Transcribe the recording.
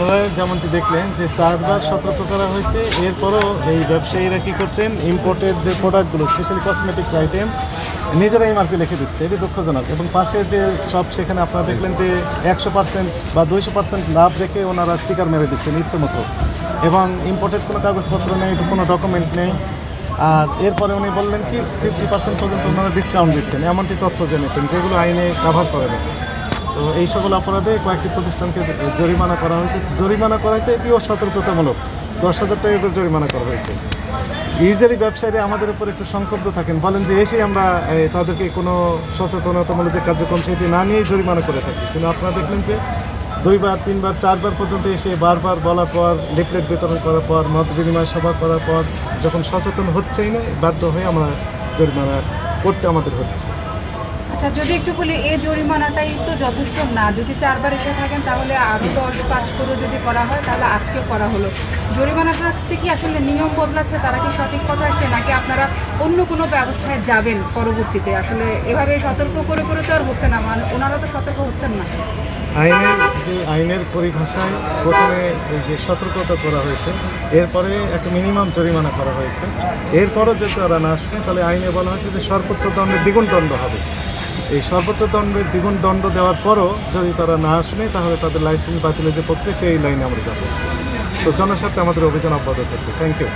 আপনারা যেমনটি দেখলেন যে 4 বার সতর্ক করা হয়েছে, এরপরও এই ব্যবসায়ীরা কী করছেন, ইম্পোর্টেড যে প্রোডাক্টগুলো স্পেশালি কসমেটিক্স আইটেম নিজেরা এমআরপি লিখে দিচ্ছে, এটি দুঃখজনক। এবং পাশে যে সব সেখানে আপনারা দেখলেন যে 100% বা 200% লাভ রেখে ওনারা স্টিকার মেরে দিচ্ছেন ইচ্ছে মতো, এবং ইম্পোর্টেড কোনো কাগজপত্র নেই, কোনো ডকুমেন্ট নেই। আর এরপরে উনি বললেন কি 50% পর্যন্ত ওনারা ডিসকাউন্ট দিচ্ছেন, এমনটি তথ্য জেনেছেন যেগুলো আইনে কাভার করে না। তো এই সকল অপরাধে কয়েকটি প্রতিষ্ঠানকে জরিমানা করা হয়েছে, এটিও সতর্কতামূলক 10,000 টাকা করে জরিমানা করা হয়েছে। ইউজুয়ালি ব্যবসায়ীরা আমাদের উপর একটু সংক্ষুব্ধ থাকেন, বলেন যে এসে আমরা তাদেরকে কোনো সচেতনতামূলক যে কার্যক্রম সেটি না নিয়েই জরিমানা করে থাকি, কিন্তু আপনারা দেখলেন যে 2 বার 3 বার 4 বার পর্যন্ত এসে বারবার বলার পর, লিফলেট বিতরণ করার পর, মত বিনিময় সভা করার পর যখন সচেতন হচ্ছেই না, বাধ্য হয়ে আমরা জরিমানা করতে আমাদের হচ্ছে। আচ্ছা, যদি একটু বলি এই জরিমানাটাই তো যথেষ্ট না, যদি 4 বার এসে থাকেন তাহলে আরও 10-5 করে যদি করা হয় তাহলে আজকেও করা হলো। জরিমানাটা কি আসলে নিয়ম বদলাচ্ছে, তারা কি সঠিক কথা আসছে, নাকি আপনারা অন্য কোনো ব্যবস্থায় যাবেন পরবর্তীতে? আসলে এভাবে সতর্ক করে করে তো আর হচ্ছে না, মানে ওনারা তো সতর্ক হচ্ছেন না। আইনের পরিভাষায় প্রথমে এই যে সতর্কতা করা হয়েছে, এরপরে একটা মিনিমাম জরিমানা করা হয়েছে, এরপরও যদি তারা না আসবে তাহলে আইনে বলা হয়েছে যে সর্বোচ্চ দণ্ডের দ্বিগুণ দণ্ড হবে। এই সর্বোচ্চ দণ্ডের দ্বিগুণ দণ্ড দেওয়ার পরও যদি তারা না আসবে তাহলে তাদের লাইসেন্স বাতিলের যে প্রক্রিয়া সেই লাইনে আমরা যাবো। তো জনস্বার্থে আমাদের অভিযান অব্যাহত থাকবে। Thank you.